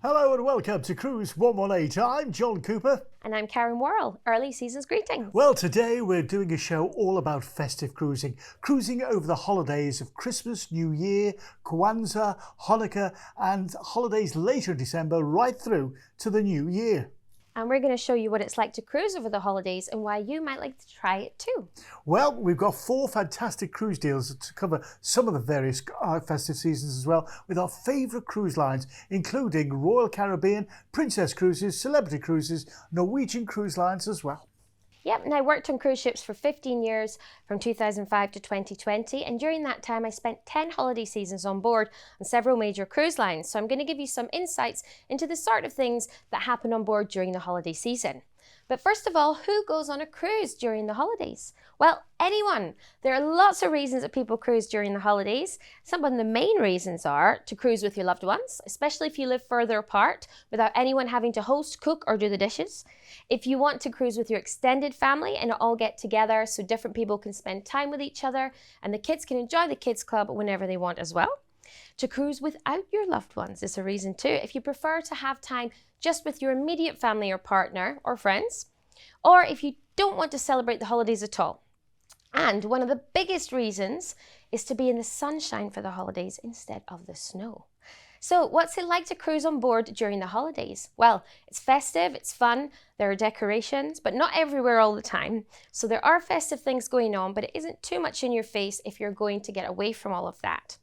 Hello and welcome to Cruise 118. I'm John Cooper. And I'm Karen Worrall. Early season's greetings. Well, today we're doing a show all about festive cruising. Cruising over the holidays of Christmas, New Year, Kwanzaa, Hanukkah and holidays later in December right through to the New Year. And we're going to show you what it's like to cruise over the holidays and why you might like to try it too. Well, we've got 4 fantastic cruise deals to cover some of the various festive seasons as well, with our favourite cruise lines, including Royal Caribbean, Princess Cruises, Celebrity Cruises, Norwegian Cruise Lines as well. Yep, and I worked on cruise ships for 15 years from 2005 to 2020, and during that time I spent 10 holiday seasons on board on several major cruise lines. So I'm going to give you some insights into the sort of things that happen on board during the holiday season. But first of all, who goes on a cruise during the holidays? Well, anyone. There are lots of reasons that people cruise during the holidays. Some of the main reasons are to cruise with your loved ones, especially if you live further apart without anyone having to host, cook or do the dishes. If you want to cruise with your extended family and all get together so different people can spend time with each other and the kids can enjoy the kids club whenever they want as well. To cruise without your loved ones is a reason too, if you prefer to have time just with your immediate family or partner or friends, or if you don't want to celebrate the holidays at all. And one of the biggest reasons is to be in the sunshine for the holidays instead of the snow. So what's it like to cruise on board during the holidays? Well, it's festive, it's fun, there are decorations, but not everywhere all the time. So there are festive things going on, but it isn't too much in your face if you're going to get away from all of that.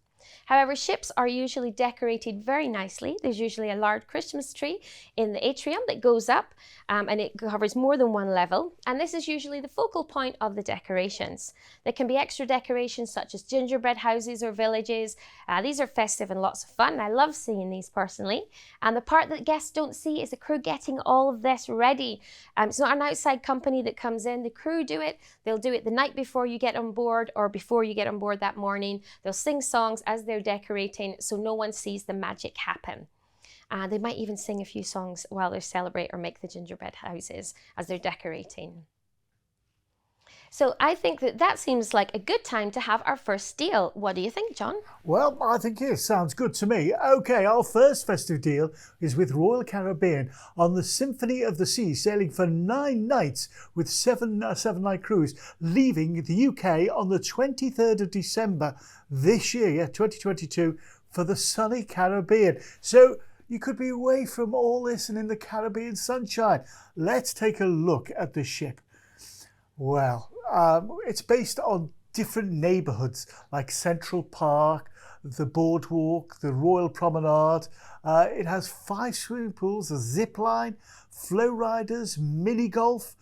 However, ships are usually decorated very nicely. There's usually a large Christmas tree in the atrium that goes up and it covers more than one level. And this is usually the focal point of the decorations. There can be extra decorations such as gingerbread houses or villages. These are festive and lots of fun. I love seeing these personally. And the part that guests don't see is the crew getting all of this ready. It's not an outside company that comes in. The crew do it. They'll do it the night before you get on board or before you get on board that morning. They'll sing songs as they're decorating so no one sees the magic happen. They might even sing a few songs while they celebrate or make the gingerbread houses as they're decorating. So I think that seems like a good time to have our first deal. What do you think, John? Well, I think it sounds good to me. Okay, our first festive deal is with Royal Caribbean on the Symphony of the Sea, sailing for 9 nights with 7-night cruise, leaving the UK on the 23rd of December this year, 2022, for the sunny Caribbean. So you could be away from all this and in the Caribbean sunshine. Let's take a look at the ship. Well, it's based on different neighbourhoods like Central Park, the Boardwalk, the Royal Promenade. It has 5 swimming pools, a zip line, flow riders, mini golf.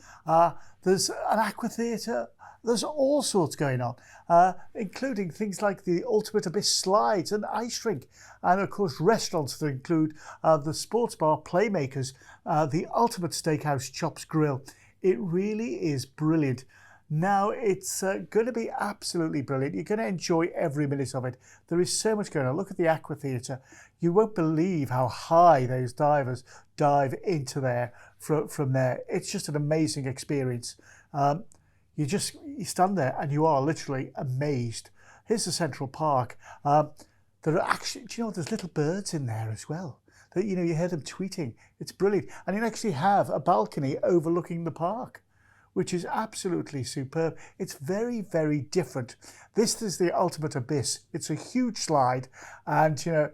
There's an aqua theatre. There's all sorts going on, including things like the Ultimate Abyss slides and ice rink. And of course, restaurants that include the sports bar Playmakers, the Ultimate Steakhouse Chops Grill. It really is brilliant. Now, it's going to be absolutely brilliant. You're going to enjoy every minute of it. There is so much going on. Look at the aqua theatre. You won't believe how high those divers dive into there from there. It's just an amazing experience. You stand there and you are literally amazed. Here's the Central Park. There are actually, do you know, there's little birds in there as well. That, you know, you hear them tweeting. It's brilliant. And you actually have a balcony overlooking the park, which is absolutely superb. It's very, very different. This is the Ultimate Abyss. It's a huge slide. And, you know,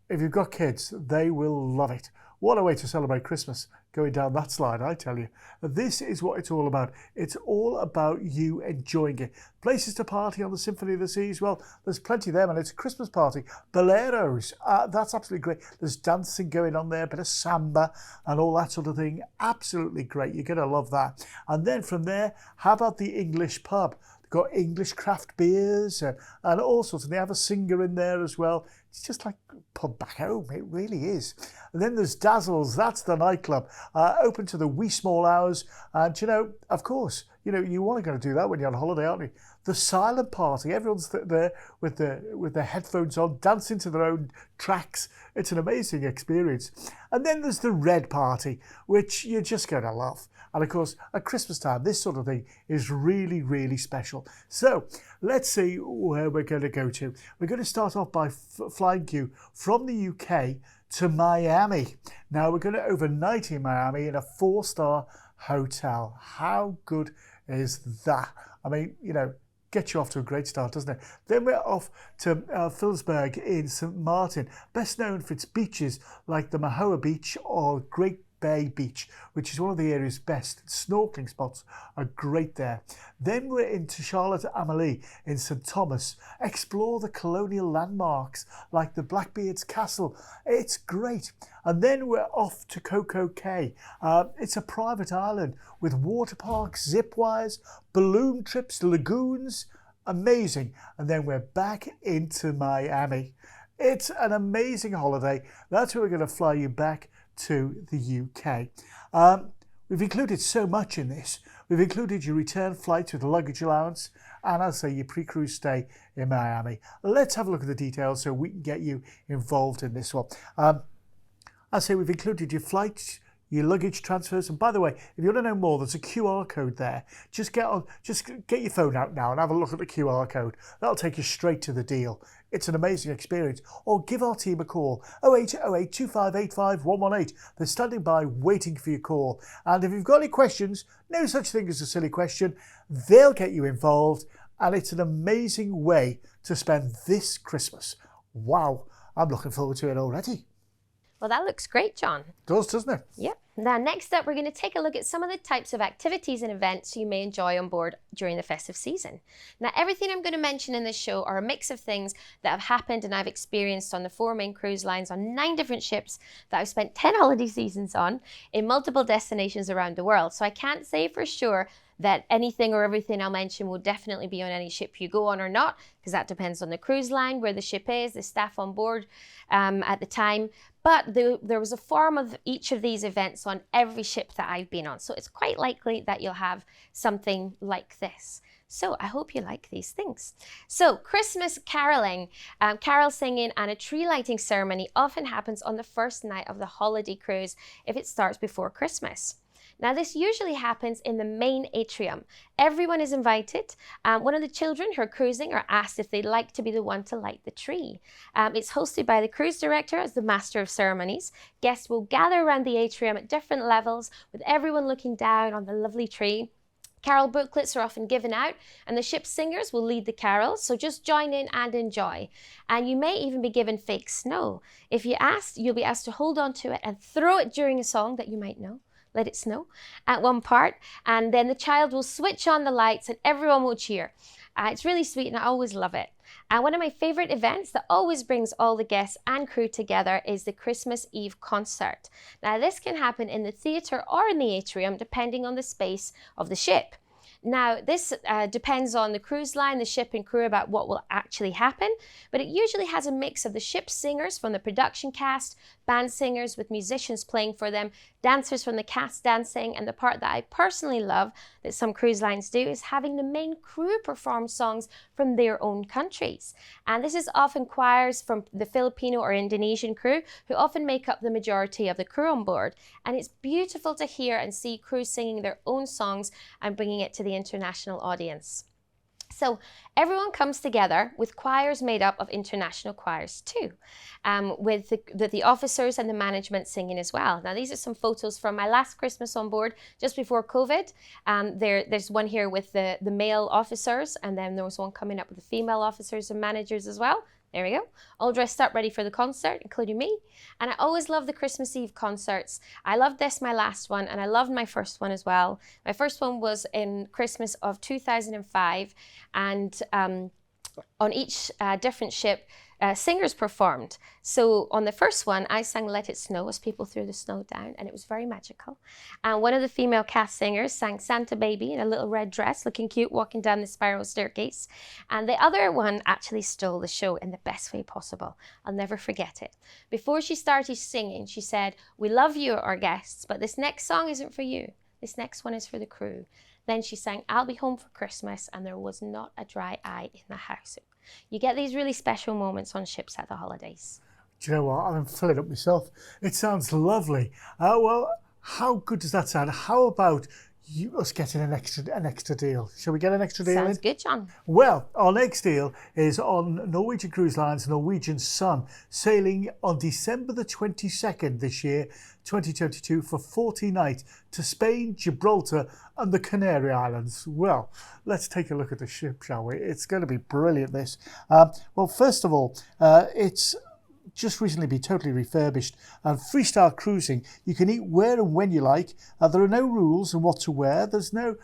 if you've got kids, they will love it. What a way to celebrate Christmas, going down that slide, I tell you. This is what it's all about. It's all about you enjoying it. Places to party on the Symphony of the Seas, well, there's plenty of them, and it's a Christmas party. Boleros, that's absolutely great. There's dancing going on there, a bit of samba and all that sort of thing. Absolutely great. You're going to love that. And then from there, how about the English pub? They've got English craft beers and all sorts, and they have a singer in there as well. It's just like pub back home, it really is. And then there's Dazzles, that's the nightclub, open to the wee small hours. And, you know, of course, you know, you want to go do that when you're on holiday, aren't you? The silent party, everyone's there with their headphones on, dancing to their own tracks. It's an amazing experience. And then there's the red party, which you're just going to love. And of course, at Christmas time, this sort of thing is really, really special. So let's see where we're going to go to. We're going to start off by flying you from the UK to Miami. Now we're going to overnight in Miami in a 4-star hotel. How good is that? I mean, you know, gets you off to a great start, doesn't it? Then we're off to Phillipsburg in St. Martin, best known for its beaches like the Mahoa Beach or Great Bay Beach, which is one of the area's best. Snorkeling spots are great there. Then we're into Charlotte Amalie in St. Thomas. Explore the colonial landmarks like the Blackbeard's Castle. It's great. And then we're off to Coco Cay. It's a private island with water parks, zip wires, balloon trips, lagoons. Amazing. And then we're back into Miami. It's an amazing holiday. That's where we're going to fly you back to the UK. We've included so much in this. We've included your return flight with the luggage allowance and, I'll say, your pre-cruise stay in Miami. Let's have a look at the details so we can get you involved in this one. I'll say we've included your flights, your luggage transfers, and by the way, if you want to know more, there's a QR code there. Just get your phone out now and have a look at the QR code. That'll take you straight to the deal. It's an amazing experience. Or give our team a call, 0808 2585 118. They're standing by waiting for your call. And if you've got any questions, no such thing as a silly question, they'll get you involved. And it's an amazing way to spend this Christmas. Wow, I'm looking forward to it already. Well, that looks great, John. Does, doesn't it? Yep. Now, next up, we're going to take a look at some of the types of activities and events you may enjoy on board during the festive season. Now, everything I'm going to mention in this show are a mix of things that have happened and I've experienced on the 4 main cruise lines on 9 different ships that I've spent 10 holiday seasons on in multiple destinations around the world. So I can't say for sure that anything or everything I'll mention will definitely be on any ship you go on or not, because that depends on the cruise line, where the ship is, the staff on board at the time. But there was a form of each of these events on every ship that I've been on. So it's quite likely that you'll have something like this. So I hope you like these things. So Christmas caroling, carol singing and a tree lighting ceremony often happens on the first night of the holiday cruise if it starts before Christmas. Now, this usually happens in the main atrium. Everyone is invited. One of the children who are cruising are asked if they'd like to be the one to light the tree. It's hosted by the cruise director as the master of ceremonies. Guests will gather around the atrium at different levels, with everyone looking down on the lovely tree. Carol booklets are often given out, and the ship's singers will lead the carols, so just join in and enjoy. And you may even be given fake snow. If you'll be asked to hold on to it and throw it during a song that you might know. Let it snow at one part, and then the child will switch on the lights and everyone will cheer. It's really sweet and I always love it. And one of my favorite events that always brings all the guests and crew together is the Christmas Eve concert. Now, this can happen in the theatre or in the atrium depending on the space of the ship. Now, this depends on the cruise line, the ship and crew about what will actually happen, but it usually has a mix of the ship's singers from the production cast, band singers with musicians playing for them, dancers from the cast dancing, and the part that I personally love that some cruise lines do is having the main crew perform songs from their own countries. And this is often choirs from the Filipino or Indonesian crew who often make up the majority of the crew on board. And it's beautiful to hear and see crew singing their own songs and bringing it to the international audience. So everyone comes together with choirs made up of international choirs too, with the officers and the management singing as well. Now, these are some photos from my last Christmas on board just before COVID. There's one here with the male officers, and then there was one coming up with the female officers and managers as well. There we go, all dressed up, ready for the concert, including me. And I always love the Christmas Eve concerts. I loved this, my last one, and I loved my first one as well. My first one was in Christmas of 2005, and on each different ship, singers performed. So on the first one, I sang Let It Snow as people threw the snow down, and it was very magical. And one of the female cast singers sang Santa Baby in a little red dress, looking cute, walking down the spiral staircase. And the other one actually stole the show in the best way possible. I'll never forget it. Before she started singing, she said, "We love you, our guests, but this next song isn't for you. This next one is for the crew." Then she sang I'll Be Home for Christmas, and there was not a dry eye in the house. You get these really special moments on ships at the holidays. Do you know what? I'm filling up myself. It sounds lovely. Well, how good does that sound? How about us getting an extra deal? Shall we get an extra deal Sounds in? good, John. Well, our next deal is on Norwegian Cruise Line's Norwegian Sun, sailing on December the 22nd this year, 2022, for 40 nights to Spain, Gibraltar and the Canary Islands. Well, let's take a look at the ship, shall we? It's going to be brilliant, this. Well, first of all, it's just recently been totally refurbished, and freestyle cruising. You can eat where and when you like. There are no rules on what to wear. There's no,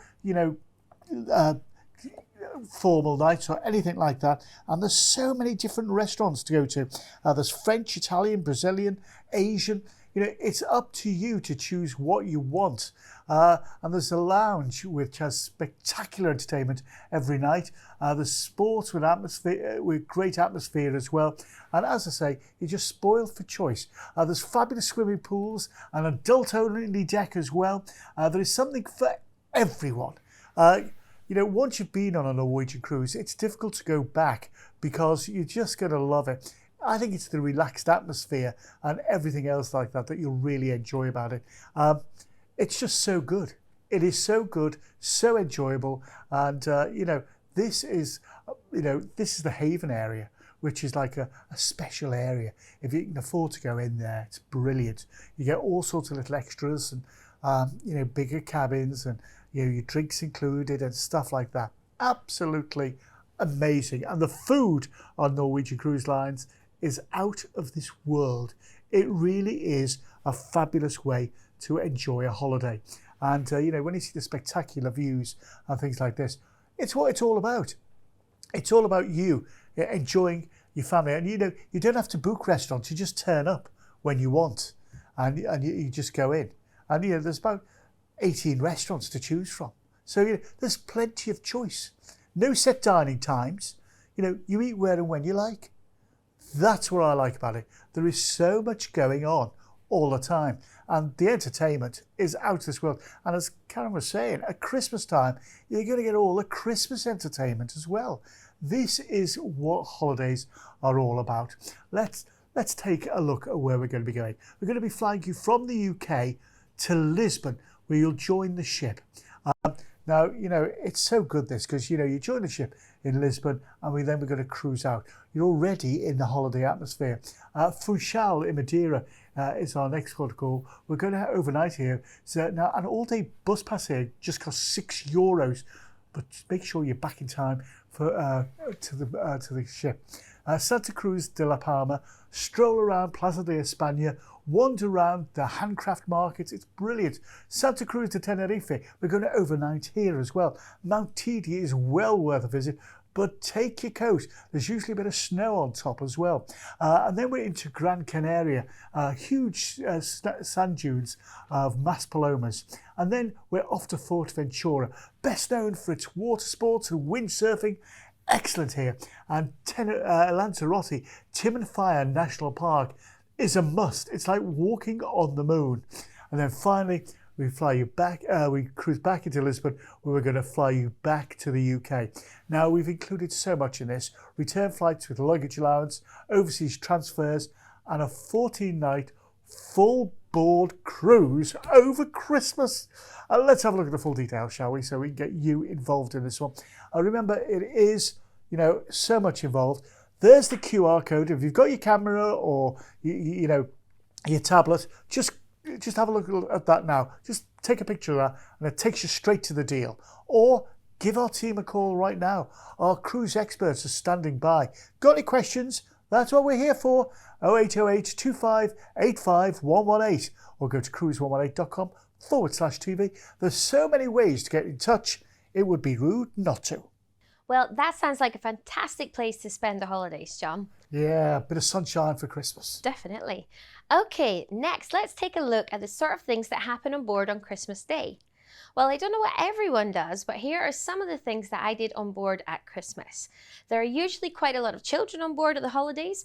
formal nights or anything like that. And there's so many different restaurants to go to. There's French, Italian, Brazilian, Asian. It's up to you to choose what you want. And there's a lounge which has spectacular entertainment every night. There's sports with atmosphere, with great atmosphere as well. And as I say, you're just spoiled for choice. There's fabulous swimming pools, an adult-only deck as well. There is something for everyone. Once you've been on a Norwegian cruise, it's difficult to go back because you're just going to love it. I think it's the relaxed atmosphere and everything else like that you'll really enjoy about it. It's just so good. It is so good, so enjoyable, and this is the Haven area, which is like a special area. If you can afford to go in there, it's brilliant. You get all sorts of little extras and bigger cabins and your drinks included and stuff like that. Absolutely amazing. And the food on Norwegian Cruise Lines is out of this world. It really is a fabulous way to enjoy a holiday. And when you see the spectacular views and things like this, it's what it's all about. It's all about you enjoying your family. And you don't have to book restaurants. You just turn up when you want and you just go in. And there's about 18 restaurants to choose from. So there's plenty of choice. No set dining times. You eat where and when you like. That's what I like about it. There is so much going on all the time, and the entertainment is out of this world. And as Karen was saying, at Christmas time, you're going to get all the Christmas entertainment as well. This is what holidays are all about. Let's take a look at where we're going to be going. We're going to be flying you from the UK to Lisbon, where you'll join the ship. Now, it's so good this, because, you join the ship in Lisbon and we're going to cruise out. You're already in the holiday atmosphere. Funchal in Madeira is our next port of call. We're going to overnight here. So now an all-day bus pass here just costs €6, but make sure you're back in time for to the ship. Santa Cruz de la Palma, stroll around Plaza de España, wander around the handcraft markets. It's brilliant. Santa Cruz de Tenerife, we're going to overnight here as well. Mount Teide is well worth a visit, but take your coat. There's usually a bit of snow on top as well. And then we're into Gran Canaria, huge sand dunes of Maspalomas. And then we're off to Fuerteventura, best known for its water sports and windsurfing. Excellent here. And Lanzarote, Timanfaya National Park is a must. It's like walking on the moon. And then finally, we fly you back, we cruise back into Lisbon, where we're going to fly you back to the UK. Now, we've included so much in this. Return flights with luggage allowance, overseas transfers, and a 14-night full board cruise over Christmas. Let's have a look at the full details, shall we, so we can get you involved in this one. Remember, it is, so much involved. There's the QR code. If you've got your camera or your tablet, just have a look at that now. Just take a picture of that and it takes you straight to the deal. Or give our team a call right now. Our cruise experts are standing by. Got any questions? That's what we're here for. 0808 2585 118 or go to cruise118.com/TV. There's so many ways to get in touch. It would be rude not to. Well, that sounds like a fantastic place to spend the holidays, John. Yeah, a bit of sunshine for Christmas. Definitely. Okay, next, let's take a look at the sort of things that happen on board on Christmas Day. Well, I don't know what everyone does, but here are some of the things that I did on board at Christmas. There are usually quite a lot of children on board at the holidays,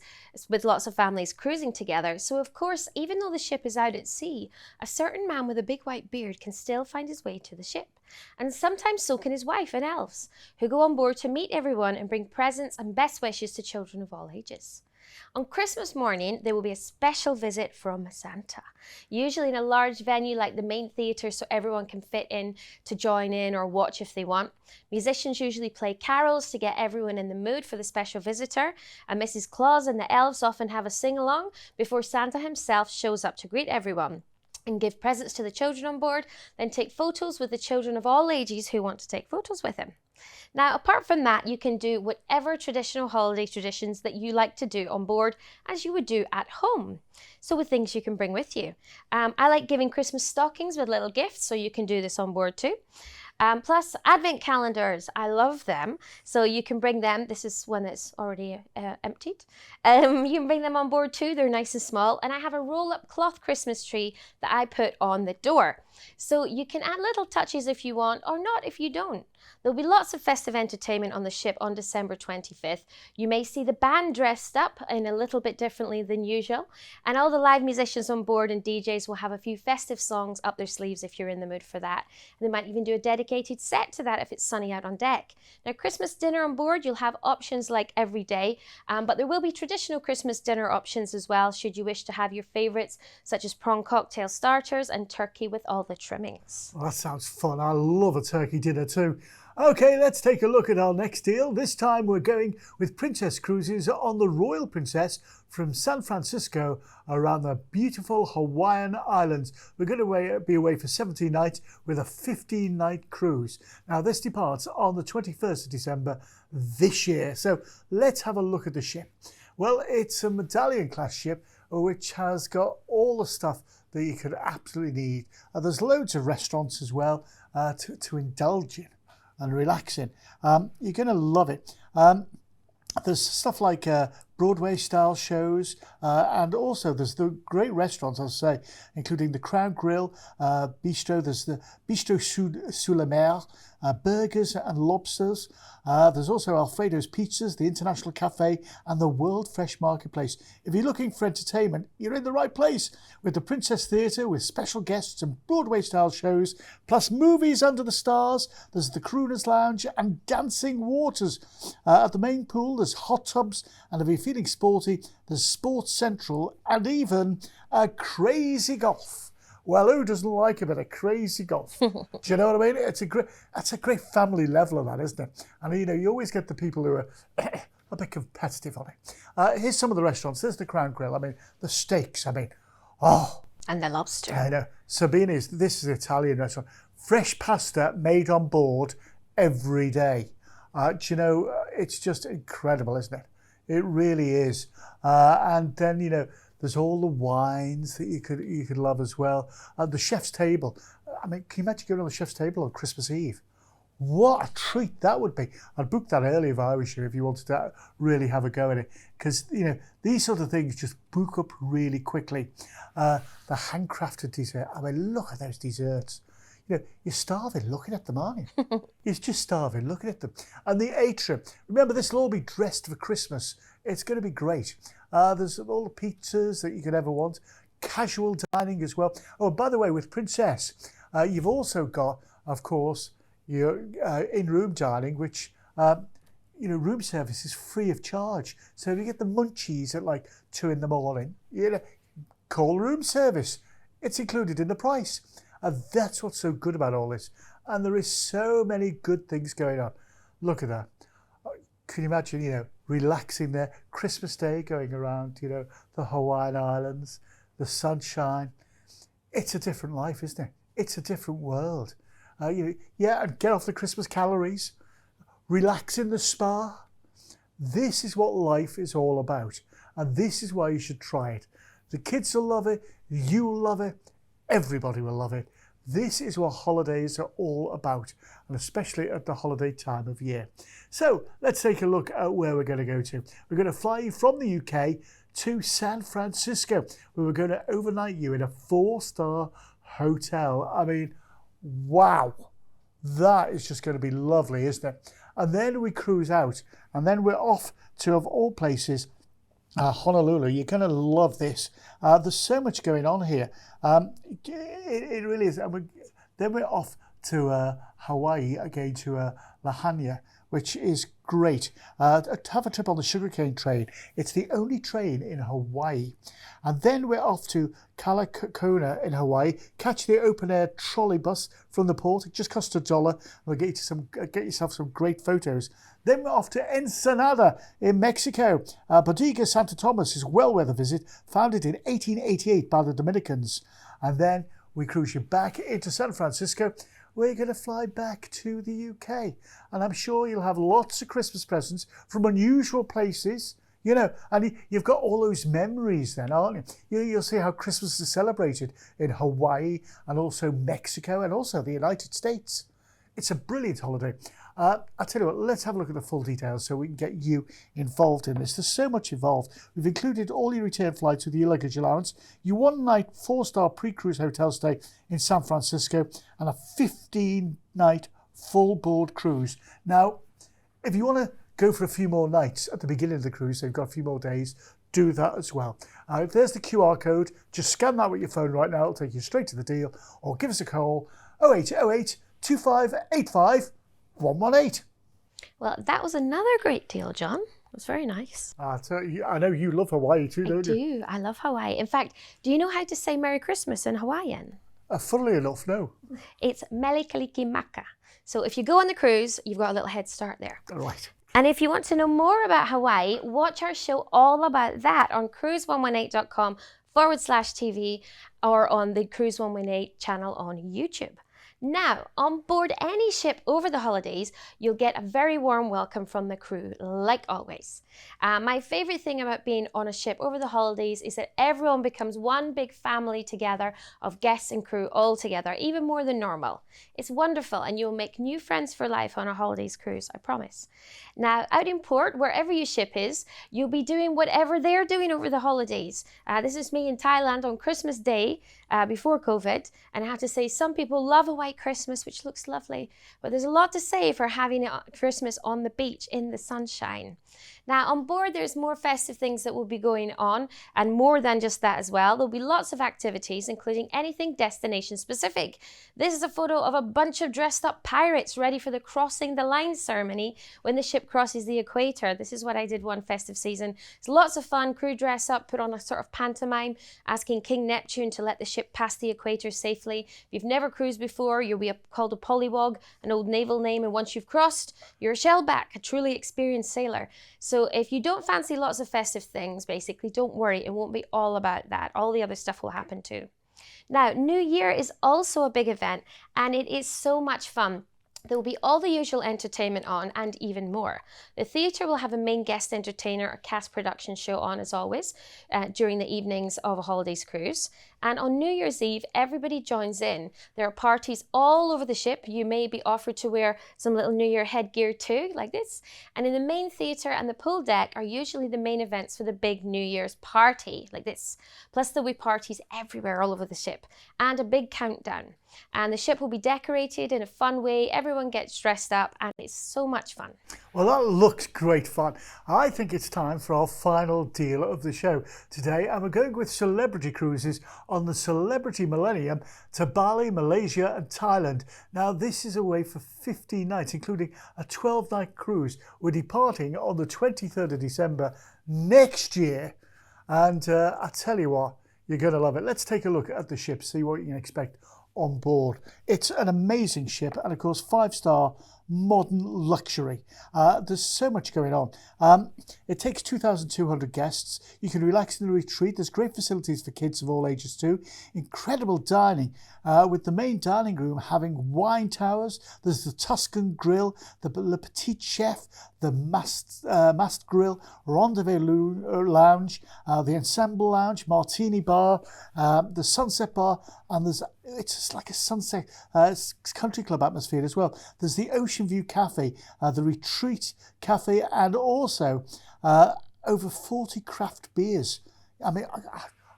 with lots of families cruising together. So of course, even though the ship is out at sea, a certain man with a big white beard can still find his way to the ship. And sometimes so can his wife and elves, who go on board to meet everyone and bring presents and best wishes to children of all ages. On Christmas morning, there will be a special visit from Santa, usually in a large venue like the main theatre so everyone can fit in to join in or watch if they want. Musicians usually play carols to get everyone in the mood for the special visitor, and Mrs. Claus and the elves often have a sing-along before Santa himself shows up to greet everyone and give presents to the children on board, then take photos with the children of all ages who want to take photos with him. Now, apart from that, you can do whatever traditional holiday traditions that you like to do on board as you would do at home. So with things you can bring with you. I like giving Christmas stockings with little gifts, so you can do this on board too. Plus advent calendars, I love them. So you can bring them, this is one that's already emptied. You can bring them on board too, they're nice and small. And I have a roll-up cloth Christmas tree that I put on the door. So you can add little touches if you want, or not if you don't. There'll be lots of festive entertainment on the ship on December 25th. You may see the band dressed up in a little bit differently than usual. And all the live musicians on board and DJs will have a few festive songs up their sleeves if you're in the mood for that. And they might even do a dedicated set to that if it's sunny out on deck. Now, Christmas dinner on board, you'll have options like every day, but there will be traditional Christmas dinner options as well, should you wish to have your favourites, such as prawn cocktail starters and turkey with all the trimmings. Well, that sounds fun. I love a turkey dinner too. Okay, let's take a look at our next deal. This time we're going with Princess Cruises on the Royal Princess from San Francisco around the beautiful Hawaiian Islands. We're going to be away for 17 nights with a 15-night cruise. Now, this departs on the 21st of December this year. So let's have a look at the ship. Well, it's a Medallion class ship which has got all the stuff that you could absolutely need. There's loads of restaurants as well to indulge in and relax in. You're going to love it. There's stuff like Broadway style shows, and also there's the great restaurants, I'll say, including the Crown Grill, Bistro, there's the Bistro sous la mer, burgers and lobsters. There's also Alfredo's Pizzas, the International Cafe, and the World Fresh Marketplace. If you're looking for entertainment, you're in the right place with the Princess Theatre with special guests and Broadway-style shows, plus movies under the stars. There's the Crooners Lounge and Dancing Waters. At the main pool, there's hot tubs, and if you're feeling sporty, there's Sports Central and even Crazy Golf. Well, who doesn't like a bit of crazy golf? Do you know what I mean? That's a great family level of that, isn't it? And you know, you always get the people who are a bit competitive on it. Here's some of the restaurants. There's the Crown Grill. I mean, the steaks. I mean, oh. And the lobster. I know. Sabini's, this is an Italian restaurant. Fresh pasta made on board every day. Do you know, it's just incredible, isn't it? It really is. And then, you know, there's all the wines that you could love as well. The chef's table. I mean, can you imagine going on the chef's table on Christmas Eve? What a treat that would be. I'd book that early if I was you, if you wanted to really have a go at it. Because, you know, these sort of things just book up really quickly. The handcrafted dessert. I mean, look at those desserts. You know, you're starving looking at them, aren't you? You're just starving looking at them. And the atrium. Remember, this will all be dressed for Christmas. It's going to be great. There's all the pizzas that you could ever want. Casual dining as well. Oh, by the way, with Princess, you've also got, of course, your in-room dining, which, you know, room service is free of charge. So if you get the munchies at like 2 in the morning, you know, call room service. It's included in the price. And that's what's so good about all this. And there is so many good things going on. Look at that. Can you imagine, you know, relaxing there, Christmas Day, going around, you know, the Hawaiian Islands, the sunshine. It's a different life, isn't it? It's a different world. You know, yeah, and get off the Christmas calories, relax in the spa. This is what life is all about. And this is why you should try it. The kids will love it. You'll love it. Everybody will love it. This is what holidays are all about, and especially at the holiday time of year. So let's take a look at where we're going to go to. We're going to fly you from the UK to San Francisco, where we're going to overnight you in a 4-star hotel. I mean, Wow, that is just going to be lovely, isn't it? And then we cruise out, and then we're off to, of all places, Honolulu. You're going to love this. There's so much going on here. It really is. And then we're off to Hawaii, again to Lahaina, which is great. To have a trip on the sugarcane train. It's the only train in Hawaii. And then we're off to Kalakona in Hawaii. Catch the open-air trolley bus from the port. It just costs $1. We'll get yourself some great photos. Then we're off to Ensenada in Mexico. Bodega Santa Thomas is a well-weather visit, founded in 1888 by the Dominicans. And then we cruise you back into San Francisco. We're going to fly back to the UK. And I'm sure you'll have lots of Christmas presents from unusual places. You know, and you've got all those memories then, aren't you? You'll see how Christmas is celebrated in Hawaii and also Mexico and also the United States. It's a brilliant holiday. I'll tell you what, let's have a look at the full details so we can get you involved in this. There's so much involved. We've included all your return flights with your luggage allowance, your one-night 4-star pre-cruise hotel stay in San Francisco, and a 15-night full-board cruise. Now, if you want to go for a few more nights at the beginning of the cruise, so you've got a few more days, do that as well. There's the QR code. Just scan that with your phone right now. It'll take you straight to the deal. Or give us a call, 0808 2585 118. Well, that was another great deal, John. It was very nice. I know you love Hawaii too, don't you? I do. I love Hawaii. In fact, do you know how to say Merry Christmas in Hawaiian? Funnily enough, no. It's Mele Kalikimaka. So if you go on the cruise, you've got a little head start there. All right. And if you want to know more about Hawaii, watch our show all about that on cruise118.com/TV or on the Cruise 118 channel on YouTube. Now, on board any ship over the holidays, you'll get a very warm welcome from the crew, like always. My favourite thing about being on a ship over the holidays is that everyone becomes one big family together of guests and crew all together, even more than normal. It's wonderful, and you'll make new friends for life on a holidays cruise, I promise. Now, out in port, wherever your ship is, you'll be doing whatever they're doing over the holidays. This is me in Thailand on Christmas Day before COVID, and I have to say some people love a white Christmas, which looks lovely, but there's a lot to say for having Christmas on the beach in the sunshine. Now, on board, there's more festive things that will be going on, and more than just that as well. There'll be lots of activities, including anything destination specific. This is a photo of a bunch of dressed up pirates ready for the crossing the line ceremony when the ship crosses the equator. This is what I did one festive season. It's lots of fun. Crew dress up, put on a sort of pantomime, asking King Neptune to let the ship pass the equator safely. If you've never cruised before, you'll be called a pollywog, an old naval name, and once you've crossed, you're a shellback, a truly experienced sailor. So if you don't fancy lots of festive things, basically, don't worry, it won't be all about that. All the other stuff will happen too. Now, New Year is also a big event, and it is so much fun. There will be all the usual entertainment on and even more. The theatre will have a main guest entertainer or cast production show on as always during the evenings of a holidays cruise. And on New Year's Eve, everybody joins in. There are parties all over the ship. You may be offered to wear some little New Year headgear too, like this. And in the main theatre and the pool deck are usually the main events for the big New Year's party, like this. Plus there'll be parties everywhere all over the ship and a big countdown. And the ship will be decorated in a fun way. Everyone gets dressed up and it's so much fun. Well, that looks great fun. I think it's time for our final deal of the show today, and we're going with celebrity cruises on the Celebrity Millennium to Bali, Malaysia and Thailand. Now, this is away for 15 nights, including a 12-night cruise. We're departing on the 23rd of December next year, and I tell you what, you're going to love it. Let's take a look at the ship, see what you can expect on board. It's an amazing ship, and of course 5-star modern luxury. There's so much going on. It takes 2,200 guests. You can relax in the retreat. There's great facilities for kids of all ages too. Incredible dining, with the main dining room having wine towers. There's the Tuscan Grill, the Le Petit Chef, the Mast Grill, Rendezvous Lounge, the Ensemble Lounge, Martini Bar, the Sunset Bar, and it's just like a sunset country club atmosphere as well. There's the Ocean View Cafe, the Retreat Cafe, and also over 40 craft beers. I mean,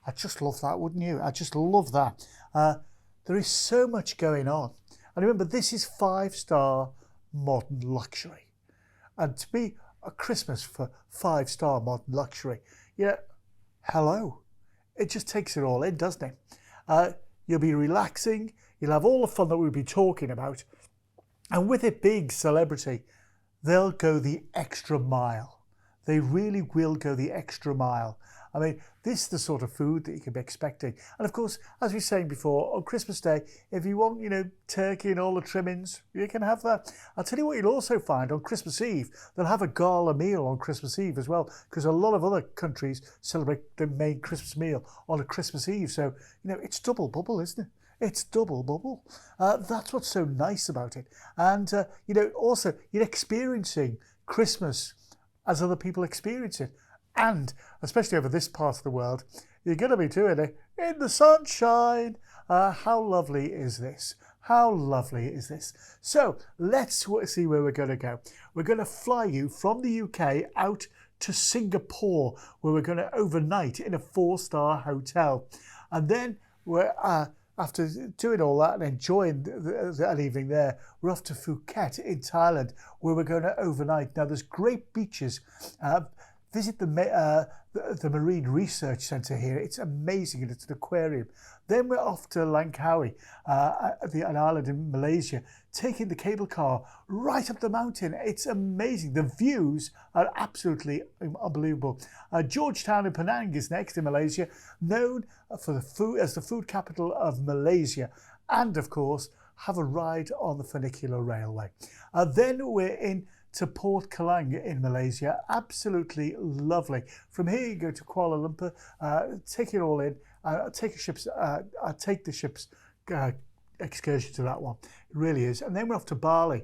I just love that, wouldn't you? I just love that. There is so much going on. And remember, this is 5-star modern luxury. And to be a Christmas for 5-star modern luxury, hello. It just takes it all in, doesn't it? You'll be relaxing. You'll have all the fun that we'll be talking about. And with it being celebrity, they'll go the extra mile. They really will go the extra mile. I mean, this is the sort of food that you can be expecting. And of course, as we were saying before, on Christmas Day, if you want, turkey and all the trimmings, you can have that. I'll tell you what you'll also find on Christmas Eve. They'll have a gala meal on Christmas Eve as well, because a lot of other countries celebrate the main Christmas meal on a Christmas Eve. So, it's double bubble, isn't it? It's double bubble. That's what's so nice about it. And, also, you're experiencing Christmas as other people experience it. And especially over this part of the world, you're going to be doing it in the sunshine. How lovely is this? How lovely is this? So let's see where we're going to go. We're going to fly you from the UK out to Singapore, where we're going to overnight in a 4-star hotel. And then we're after doing all that and enjoying an evening there, we're off to Phuket in Thailand, where we're going to overnight. Now, there's great beaches. Visit the Marine Research Centre here. It's amazing, and it's an aquarium. Then we're off to Langkawi, an island in Malaysia, taking the cable car right up the mountain. It's amazing. The views are absolutely unbelievable. Georgetown in Penang is next in Malaysia, known for the food as the food capital of Malaysia, and of course have a ride on the funicular railway. Then we're in to Port Kelang in Malaysia. Absolutely lovely. From here you go to Kuala Lumpur, take it all in, take the ship's excursion to that one. It really is. And then we're off to Bali.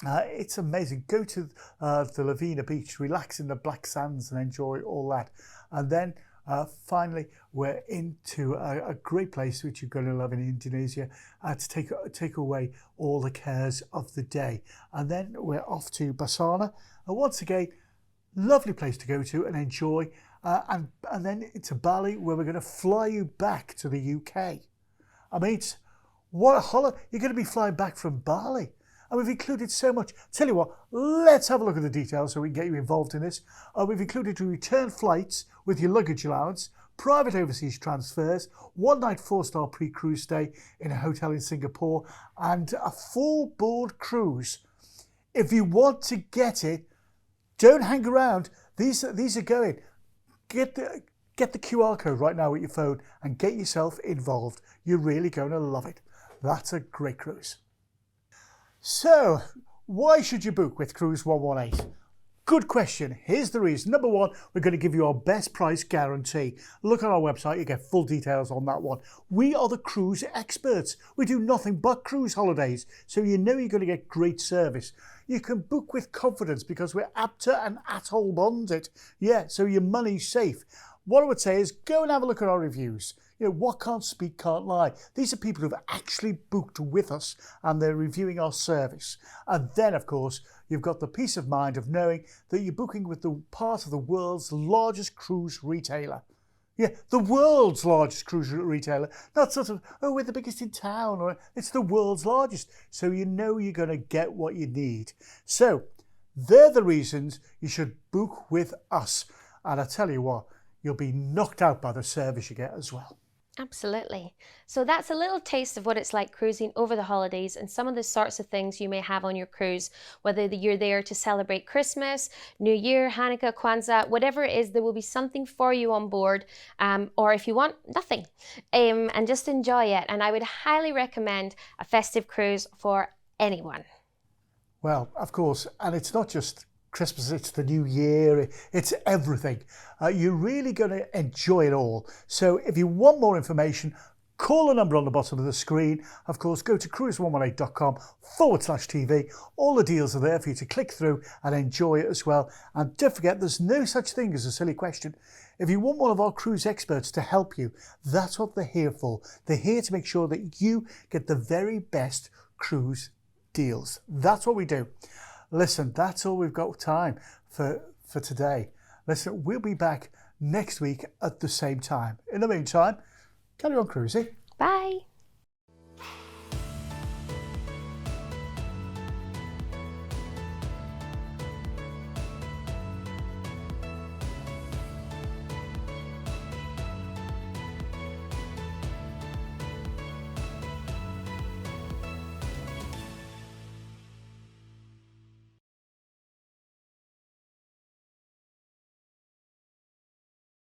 It's amazing. Go to the Lavina Beach, relax in the black sands and enjoy all that. And then finally, we're into a great place which you're going to love in Indonesia to take away all the cares of the day. And then we're off to Basana. And once again, lovely place to go to and enjoy. And then to Bali, where we're going to fly you back to the UK. I mean, what a holiday. You're going to be flying back from Bali. And we've included so much. Tell you what, let's have a look at the details so we can get you involved in this. We've included return flights with your luggage allowance, private overseas transfers, 1-night 4-star pre-cruise stay in a hotel in Singapore, and a full board cruise. If you want to get it, don't hang around. These are going. Get the QR code right now with your phone and get yourself involved. You're really going to love it. That's a great cruise. So, why should you book with Cruise 118? Good question. Here's the reason. Number one, we're going to give you our best price guarantee. Look on our website, you get full details on that one. We are the cruise experts. We do nothing but cruise holidays, so you know you're going to get great service. You can book with confidence because we're APTA and ATOL bonded. Yeah, so your money's safe. What I would say is go and have a look at our reviews. What can't speak can't lie. These are people who've actually booked with us and they're reviewing our service. And then, of course, you've got the peace of mind of knowing that you're booking with the part of the world's largest cruise retailer. Yeah, the world's largest cruise retailer. Not sort of, we're the biggest in town, or it's the world's largest. So you know you're going to get what you need. So they're the reasons you should book with us. And I tell you what, you'll be knocked out by the service you get as well. Absolutely. So that's a little taste of what it's like cruising over the holidays and some of the sorts of things you may have on your cruise, whether you're there to celebrate Christmas, New Year, Hanukkah, Kwanzaa, whatever it is, there will be something for you on board, or if you want, nothing, and just enjoy it. And I would highly recommend a festive cruise for anyone. Well, of course, and it's not just Christmas, it's the new year, it's everything. You're really going to enjoy it all. So if you want more information, call the number on the bottom of the screen. Of course, go to cruise118.com/TV. All the deals are there for you to click through and enjoy it as well. And don't forget, there's no such thing as a silly question. If you want one of our cruise experts to help you, that's what they're here for. They're here to make sure that you get the very best cruise deals. That's what we do. Listen, that's all we've got time for today. Listen, we'll be back next week at the same time. In the meantime, carry on cruising. Bye.